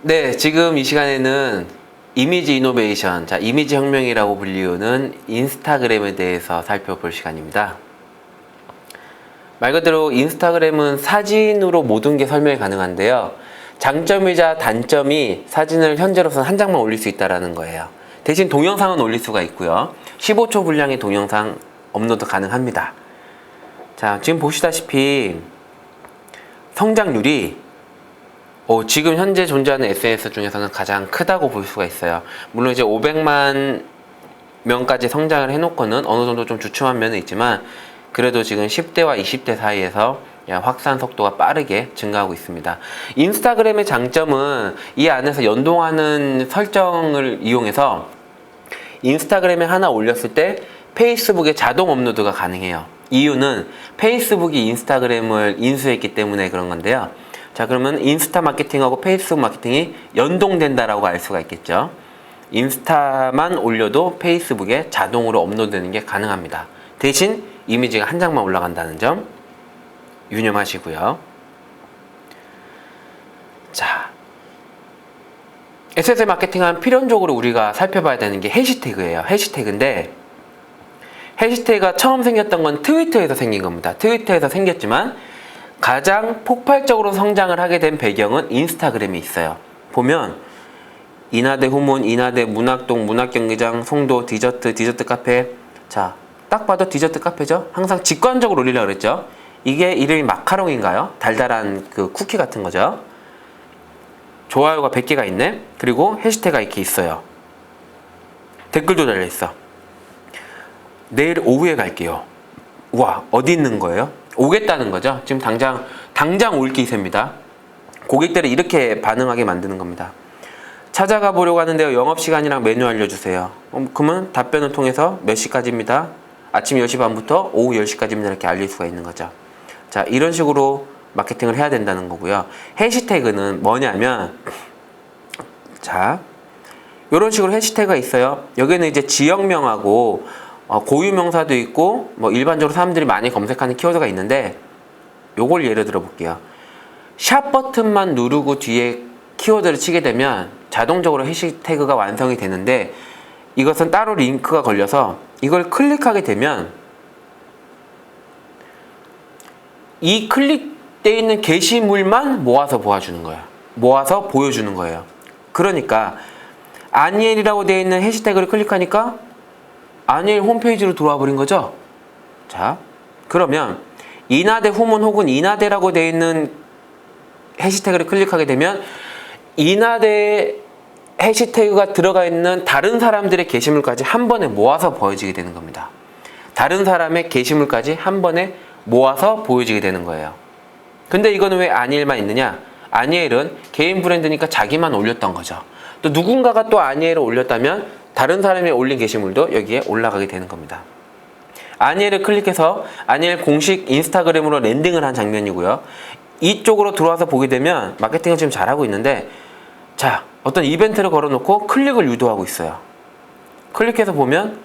네, 지금 이 시간에는 이미지 이노베이션, 자, 이미지 혁명이라고 불리우는 인스타그램에 대해서 살펴볼 시간입니다. 말 그대로 인스타그램은 사진으로 모든 게 설명이 가능한데요. 장점이자 단점이 사진을 현재로서는 한 장만 올릴 수 있다는 거예요. 대신 동영상은 올릴 수가 있고요. 15초 분량의 동영상 업로드 가능합니다. 자, 지금 보시다시피 성장률이 지금 현재 존재하는 SNS 중에서는 가장 크다고 볼 수가 있어요. 물론 이제 500만 명까지 성장을 해놓고는 어느 정도 좀 주춤한 면은 있지만 그래도 지금 10대와 20대 사이에서 확산 속도가 빠르게 증가하고 있습니다. 인스타그램의 장점은 이 안에서 연동하는 설정을 이용해서 인스타그램에 하나 올렸을 때 페이스북에 자동 업로드가 가능해요. 이유는 페이스북이 인스타그램을 인수했기 때문에 그런 건데요. 자, 그러면 인스타 마케팅하고 페이스북 마케팅이 연동된다라고 알 수가 있겠죠. 인스타만 올려도 페이스북에 자동으로 업로드되는 게 가능합니다. 대신 이미지가 한 장만 올라간다는 점 유념하시고요. 자, SNS 마케팅은 필연적으로 우리가 살펴봐야 되는 게 해시태그예요. 해시태그인데 해시태그가 처음 생겼던 건 트위터에서 생긴 겁니다. 트위터에서 생겼지만 가장 폭발적으로 성장을 하게 된 배경은 인스타그램에 있어요. 보면 인하대 후문, 인하대 문학동, 문학경기장, 송도, 디저트 카페. 자, 딱 봐도 디저트 카페죠? 항상 직관적으로 올리려고 그랬죠? 이게 이름이 마카롱인가요? 달달한 그 쿠키 같은 거죠? 좋아요가 100개가 있네? 그리고 해시태그가 이렇게 있어요. 댓글도 달려있어. 내일 오후에 갈게요. 우와, 어디 있는 거예요? 오겠다는 거죠. 지금 당장 올 기세입니다. 고객들을 이렇게 반응하게 만드는 겁니다. 찾아가 보려고 하는데요. 영업시간이랑 메뉴 알려주세요. 그러면 답변을 통해서 몇 시까지입니다. 아침 10시 반부터 오후 10시까지입니다. 이렇게 알릴 수가 있는 거죠. 자, 이런 식으로 마케팅을 해야 된다는 거고요. 해시태그는 뭐냐면, 자, 이런 식으로 해시태그가 있어요. 여기는 이제 지역명하고 고유명사도 있고 뭐 일반적으로 사람들이 많이 검색하는 키워드가 있는데 요걸 예를 들어 볼게요. 샵 버튼만 누르고 뒤에 키워드를 치게 되면 자동적으로 해시태그가 완성이 되는데 이것은 따로 링크가 걸려서 이걸 클릭하게 되면 이 클릭되어 있는 게시물만 모아서 보여주는 거예요. 모아서 보여주는 거예요. 그러니까 아니엘이라고 되어 있는 해시태그를 클릭하니까 아니엘 홈페이지로 들어와 버린 거죠. 자, 그러면 인하대 후문 혹은 인하대라고 되어 있는 해시태그를 클릭하게 되면 인하대 해시태그가 들어가 있는 다른 사람들의 게시물까지 한 번에 모아서 보여지게 되는 겁니다. 다른 사람의 게시물까지 한 번에 모아서 보여지게 되는 거예요. 근데 이거는 왜 아니엘만 있느냐? 아니엘은 개인 브랜드니까 자기만 올렸던 거죠. 또 누군가가 또 아니엘을 올렸다면 다른 사람이 올린 게시물도 여기에 올라가게 되는 겁니다. 아니엘을 클릭해서 아니엘 공식 인스타그램으로 랜딩을 한 장면이고요. 이쪽으로 들어와서 보게 되면 마케팅을 지금 잘하고 있는데 자, 어떤 이벤트를 걸어놓고 클릭을 유도하고 있어요. 클릭해서 보면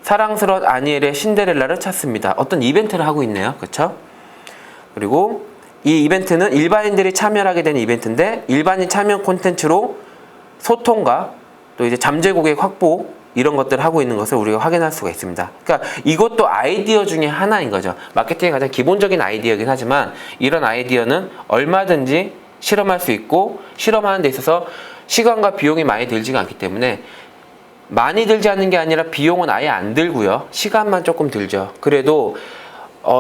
사랑스러운 아니엘의 신데렐라를 찾습니다. 어떤 이벤트를 하고 있네요. 그렇죠? 그리고 이 이벤트는 일반인들이 참여하게 되는 이벤트인데 일반인 참여 콘텐츠로 소통과 또 이제 잠재 고객 확보 이런 것들을 하고 있는 것을 우리가 확인할 수가 있습니다. 그러니까 이것도 아이디어 중에 하나인 거죠. 마케팅의 가장 기본적인 아이디어이긴 하지만 이런 아이디어는 얼마든지 실험할 수 있고 실험하는 데 있어서 시간과 비용이 많이 들지가 않기 때문에 많이 들지 않는 게 아니라 비용은 아예 안 들고요. 시간만 조금 들죠. 그래도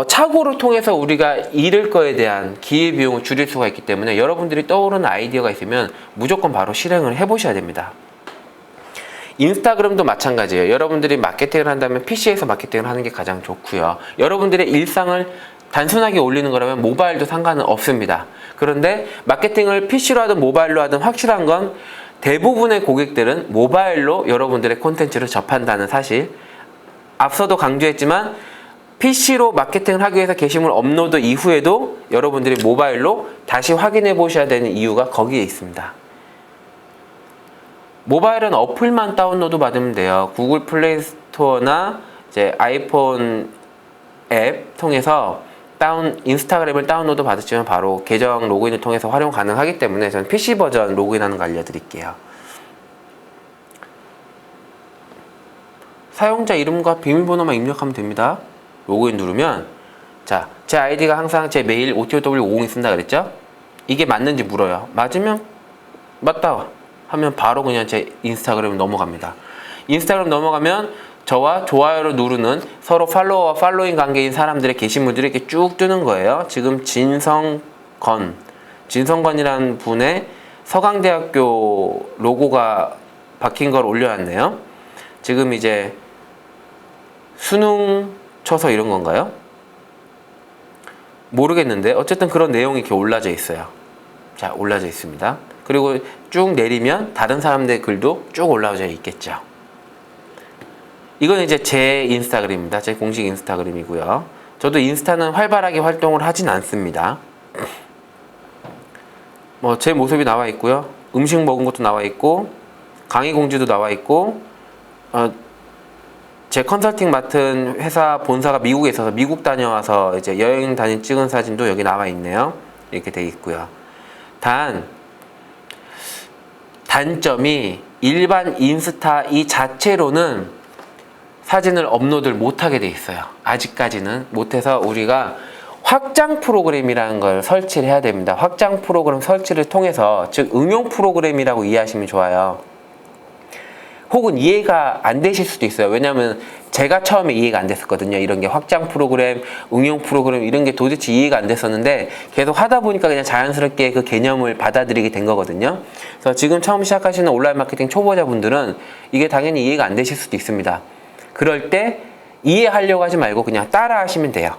착오를 통해서 우리가 잃을 거에 대한 기회비용을 줄일 수가 있기 때문에 여러분들이 떠오르는 아이디어가 있으면 무조건 바로 실행을 해보셔야 됩니다. 인스타그램도 마찬가지예요. 여러분들이 마케팅을 한다면 PC에서 마케팅을 하는 게 가장 좋고요. 여러분들의 일상을 단순하게 올리는 거라면 모바일도 상관은 없습니다. 그런데 마케팅을 PC로 하든 모바일로 하든 확실한 건 대부분의 고객들은 모바일로 여러분들의 콘텐츠를 접한다는 사실. 앞서도 강조했지만 PC로 마케팅을 하기 위해서 게시물 업로드 이후에도 여러분들이 모바일로 다시 확인해 보셔야 되는 이유가 거기에 있습니다. 모바일은 어플만 다운로드 받으면 돼요. 구글 플레이 스토어나 이제 아이폰 앱 통해서 인스타그램을 다운로드 받으시면 바로 계정 로그인을 통해서 활용 가능하기 때문에 저는 PC 버전 로그인하는 거 알려드릴게요. 사용자 이름과 비밀번호만 입력하면 됩니다. 로그인 누르면 자, 제 아이디가 항상 제 메일 OTOW50 쓴다 그랬죠? 이게 맞는지 물어요. 맞으면 맞다 하면 바로 그냥 제 인스타그램 넘어갑니다. 인스타그램 넘어가면 저와 좋아요를 누르는 서로 팔로워와 팔로잉 관계인 사람들의 게시물들이 이렇게 쭉 뜨는 거예요. 지금 진성건이라는 분의 서강대학교 로고가 박힌 걸 올려놨네요. 지금 이제 수능 쳐서 이런 건가요? 모르겠는데 어쨌든 그런 내용이 이렇게 올라져 있어요. 자, 올라져 있습니다. 그리고 쭉 내리면 다른 사람들의 글도 쭉 올라져 있겠죠. 이건 이제 제 인스타그램입니다. 제 공식 인스타그램이고요. 저도 인스타는 활발하게 활동을 하진 않습니다. 뭐 제 모습이 나와 있고요. 음식 먹은 것도 나와 있고 강의 공지도 나와 있고 제 컨설팅 맡은 회사 본사가 미국에 있어서 미국 다녀와서 이제 여행 다닌 찍은 사진도 여기 나와 있네요. 이렇게 돼 있고요. 단점이 일반 인스타 이 자체로는 사진을 업로드를 못하게 돼 있어요. 아직까지는 못해서 우리가 확장 프로그램이라는 걸 설치를 해야 됩니다. 확장 프로그램 설치를 통해서 즉 응용 프로그램이라고 이해하시면 좋아요. 혹은 이해가 안 되실 수도 있어요. 왜냐하면 제가 처음에 이해가 안 됐었거든요. 이런 게 확장 프로그램, 응용 프로그램 이런 게 도대체 이해가 안 됐었는데 계속 하다 보니까 그냥 자연스럽게 그 개념을 받아들이게 된 거거든요. 그래서 지금 처음 시작하시는 온라인 마케팅 초보자분들은 이게 당연히 이해가 안 되실 수도 있습니다. 그럴 때 이해하려고 하지 말고 그냥 따라 하시면 돼요.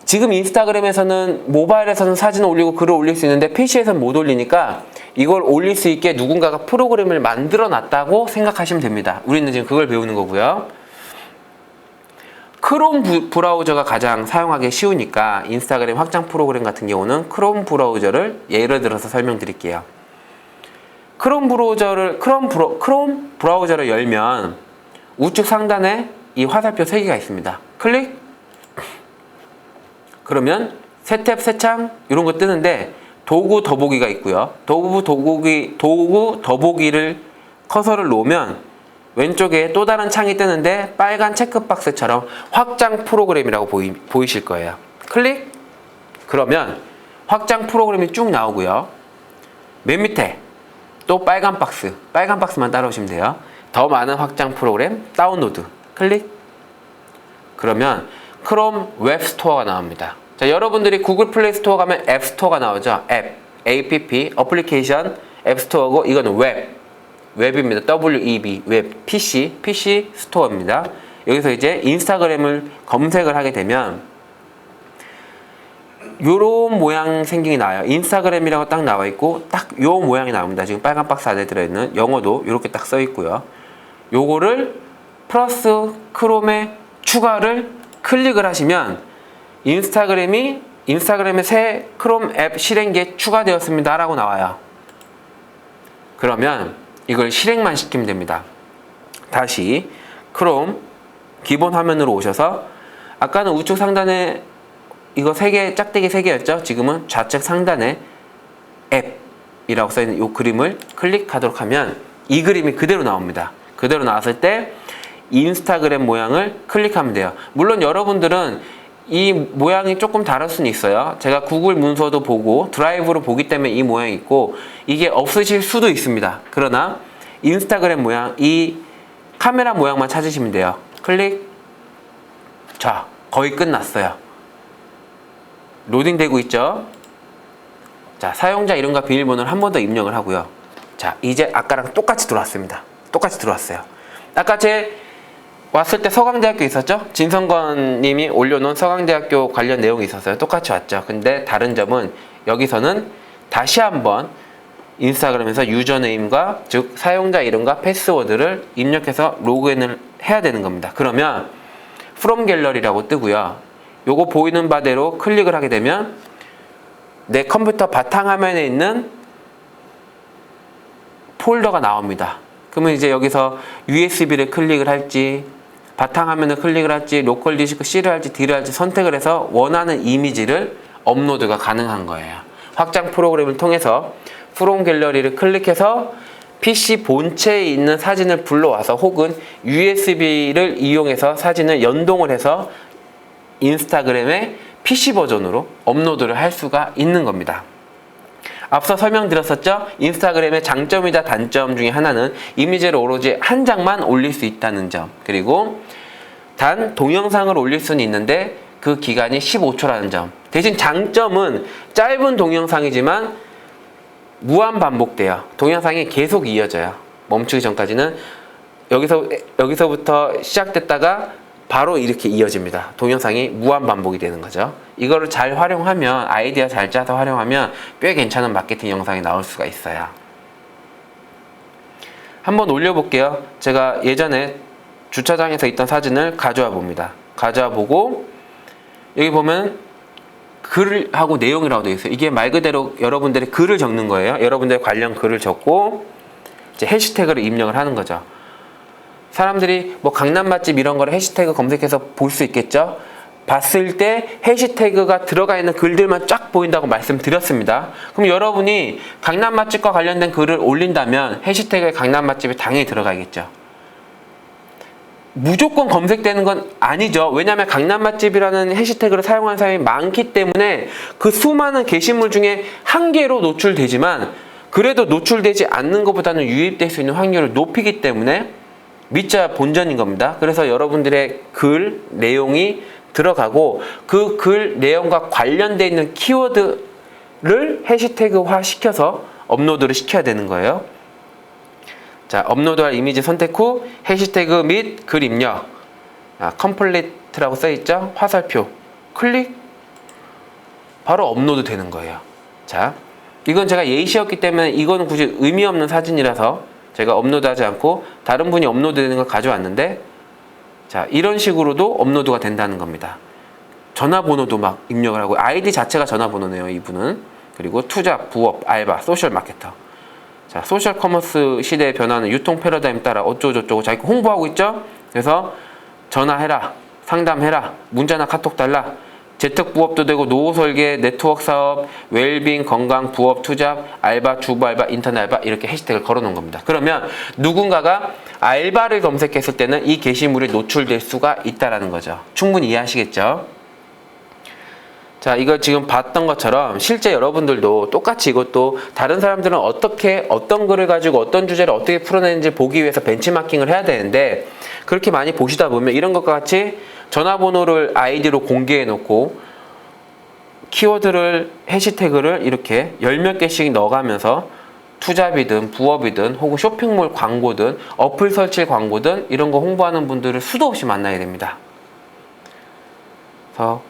지금 인스타그램에서는 모바일에서는 사진을 올리고 글을 올릴 수 있는데 PC에서는 못 올리니까 이걸 올릴 수 있게 누군가가 프로그램을 만들어 놨다고 생각하시면 됩니다. 우리는 지금 그걸 배우는 거고요. 크롬 브라우저가 가장 사용하기 쉬우니까 인스타그램 확장 프로그램 같은 경우는 크롬 브라우저를 예를 들어서 설명드릴게요. 크롬 브라우저를 열면 우측 상단에 이 화살표 3개가 있습니다. 클릭. 그러면 새 탭, 새 창 이런 거 뜨는데 도구 더보기가 있고요. 도구 더보기를 커서를 놓으면 왼쪽에 또 다른 창이 뜨는데 빨간 체크박스처럼 확장 프로그램이라고 보이실 거예요. 클릭. 그러면 확장 프로그램이 쭉 나오고요. 맨 밑에 또 빨간 박스만 따라오시면 돼요. 더 많은 확장 프로그램 다운로드 클릭. 그러면 크롬 웹스토어가 나옵니다. 자, 여러분들이 구글 플레이 스토어 가면 앱스토어가 나오죠. app, 어플리케이션 앱스토어고 이거는 웹입니다. web, 웹, PC 스토어입니다. 여기서 이제 인스타그램을 검색을 하게 되면 요런 모양 생긴 게 나와요. 인스타그램이라고 딱 나와 있고 딱 요 모양이 나옵니다. 지금 빨간 박스 안에 들어있는 영어도 이렇게 딱 써 있고요. 요거를 플러스 크롬에 추가를 클릭을 하시면 인스타그램의 새 크롬 앱 실행기에 추가되었습니다 라고 나와요. 그러면 이걸 실행만 시키면 됩니다. 다시 크롬 기본 화면으로 오셔서 아까는 우측 상단에 이거 3개, 짝대기 3개였죠? 지금은 좌측 상단에 앱이라고 써있는 이 그림을 클릭하도록 하면 이 그림이 그대로 나옵니다. 그대로 나왔을 때 인스타그램 모양을 클릭하면 돼요. 물론 여러분들은 이 모양이 조금 다를 수는 있어요. 제가 구글 문서도 보고 드라이브로 보기 때문에 이 모양이 있고 이게 없으실 수도 있습니다. 그러나 인스타그램 모양, 이 카메라 모양만 찾으시면 돼요. 클릭. 자, 거의 끝났어요. 로딩되고 있죠? 자, 사용자 이름과 비밀번호를 한 번 더 입력을 하고요. 자, 이제 아까랑 똑같이 들어왔습니다. 똑같이 들어왔어요. 아까 제 왔을 때 서강대학교 있었죠? 진성건 님이 올려놓은 서강대학교 관련 내용이 있었어요. 똑같이 왔죠. 근데 다른 점은 여기서는 다시 한번 인스타그램에서 유저네임과 즉 사용자 이름과 패스워드를 입력해서 로그인을 해야 되는 겁니다. 그러면 from 갤러리라고 뜨고요. 요거 보이는 바대로 클릭을 하게 되면 내 컴퓨터 바탕화면에 있는 폴더가 나옵니다. 그러면 이제 여기서 USB를 클릭을 할지 바탕화면을 클릭을 할지 로컬 디스크 C를 할지 D를 할지 선택을 해서 원하는 이미지를 업로드가 가능한 거예요. 확장 프로그램을 통해서 프롬 갤러리를 클릭해서 PC 본체에 있는 사진을 불러와서 혹은 USB를 이용해서 사진을 연동을 해서 인스타그램의 PC 버전으로 업로드를 할 수가 있는 겁니다. 앞서 설명드렸었죠? 인스타그램의 장점이자 단점 중에 하나는 이미지를 오로지 한 장만 올릴 수 있다는 점, 그리고 단 동영상을 올릴 수는 있는데 그 기간이 15초라는 점. 대신 장점은 짧은 동영상이지만 무한 반복돼요. 동영상이 계속 이어져요. 멈추기 전까지는 여기서부터 시작됐다가 바로 이렇게 이어집니다. 동영상이 무한 반복이 되는 거죠. 이거를 잘 활용하면, 아이디어 잘 짜서 활용하면 꽤 괜찮은 마케팅 영상이 나올 수가 있어요. 한번 올려볼게요. 제가 예전에 주차장에서 있던 사진을 가져와 봅니다. 가져와 보고 여기 보면 글하고 내용이라고 되어 있어요. 이게 말 그대로 여러분들의 글을 적는 거예요. 여러분들의 관련 글을 적고 이제 해시태그를 입력을 하는 거죠. 사람들이 뭐 강남 맛집 이런 거를 해시태그 검색해서 볼 수 있겠죠. 봤을 때 해시태그가 들어가 있는 글들만 쫙 보인다고 말씀드렸습니다. 그럼 여러분이 강남 맛집과 관련된 글을 올린다면 해시태그에 강남 맛집이 당연히 들어가겠죠. 무조건 검색되는 건 아니죠. 왜냐하면 강남 맛집이라는 해시태그를 사용하는 사람이 많기 때문에 그 수많은 게시물 중에 한 개로 노출되지만 그래도 노출되지 않는 것보다는 유입될 수 있는 확률을 높이기 때문에 믿자 본전인 겁니다. 그래서 여러분들의 글 내용이 들어가고 그 글 내용과 관련되어 있는 키워드를 해시태그화 시켜서 업로드를 시켜야 되는 거예요. 자, 업로드할 이미지 선택 후 해시태그 및 글 입력, 컴플리트라고 써있죠? 화살표 클릭, 바로 업로드 되는 거예요. 자, 이건 제가 예시였기 때문에 이거는 굳이 의미 없는 사진이라서 제가 업로드하지 않고 다른 분이 업로드되는 걸 가져왔는데, 자, 이런 식으로도 업로드가 된다는 겁니다. 전화번호도 막 입력을 하고, 아이디 자체가 전화번호네요, 이분은. 그리고 투자, 부업, 알바, 소셜 마케터. 자, 소셜 커머스 시대의 변화는 유통 패러다임 따라 어쩌고저쩌고 자기 홍보하고 있죠? 그래서 전화해라, 상담해라, 문자나 카톡 달라, 재택 부업도 되고 노후 설계, 네트워크 사업, 웰빙, 건강, 부업, 투잡, 알바, 주부 알바, 인터넷 알바 이렇게 해시태그를 걸어 놓은 겁니다. 그러면 누군가가 알바를 검색했을 때는 이 게시물이 노출될 수가 있다라는 거죠. 충분히 이해하시겠죠? 자, 이거 지금 봤던 것처럼 실제 여러분들도 똑같이 이것도 다른 사람들은 어떤 글을 가지고 어떤 주제를 어떻게 풀어내는지 보기 위해서 벤치마킹을 해야 되는데, 그렇게 많이 보시다 보면 이런 것과 같이 전화번호를 아이디로 공개해 놓고 키워드를, 해시태그를 이렇게 열 몇 개씩 넣어가면서 투잡이든 부업이든 혹은 쇼핑몰 광고든 어플 설치 광고든 이런 거 홍보하는 분들을 수도 없이 만나야 됩니다. 그래서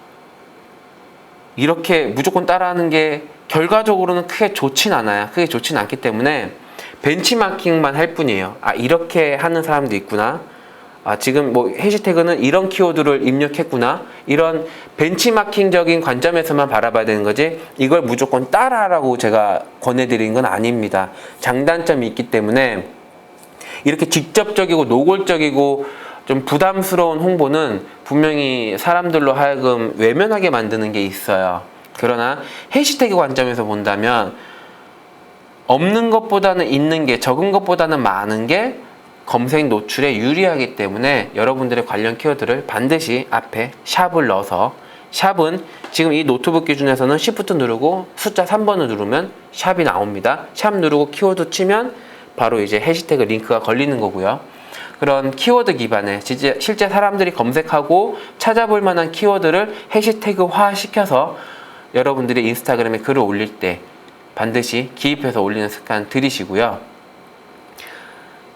이렇게 무조건 따라하는 게 결과적으로는 크게 좋진 않아요. 크게 좋진 않기 때문에 벤치마킹만 할 뿐이에요. 아, 이렇게 하는 사람도 있구나. 아, 지금 뭐 해시태그는 이런 키워드를 입력했구나. 이런 벤치마킹적인 관점에서만 바라봐야 되는 거지, 이걸 무조건 따라하라고 제가 권해드리는 건 아닙니다. 장단점이 있기 때문에 이렇게 직접적이고 노골적이고 좀 부담스러운 홍보는 분명히 사람들로 하여금 외면하게 만드는 게 있어요. 그러나 해시태그 관점에서 본다면 없는 것보다는 있는 게, 적은 것보다는 많은 게 검색 노출에 유리하기 때문에 여러분들의 관련 키워드를 반드시 앞에 샵을 넣어서, 샵은 지금 이 노트북 기준에서는 Shift 누르고 숫자 3번을 누르면 샵이 나옵니다. 샵 누르고 키워드 치면 바로 이제 해시태그 링크가 걸리는 거고요. 그런 키워드 기반의 실제 사람들이 검색하고 찾아볼 만한 키워드를 해시태그화 시켜서 여러분들이 인스타그램에 글을 올릴 때 반드시 기입해서 올리는 습관 들이시고요.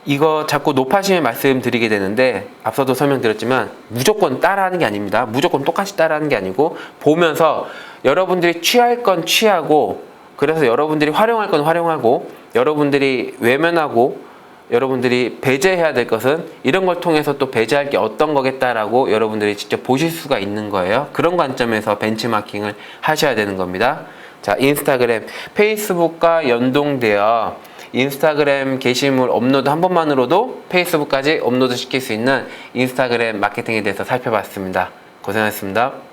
이거 자꾸 높아심에 말씀드리게 되는데 앞서도 설명드렸지만 무조건 따라하는 게 아닙니다. 무조건 똑같이 따라하는 게 아니고 보면서 여러분들이 취할 건 취하고, 그래서 여러분들이 활용할 건 활용하고, 여러분들이 외면하고 여러분들이 배제해야 될 것은 이런 걸 통해서 또 배제할 게 어떤 거겠다라고 여러분들이 직접 보실 수가 있는 거예요. 그런 관점에서 벤치마킹을 하셔야 되는 겁니다. 자, 인스타그램, 페이스북과 연동되어 인스타그램 게시물 업로드 한 번만으로도 페이스북까지 업로드 시킬 수 있는 인스타그램 마케팅에 대해서 살펴봤습니다. 고생하셨습니다.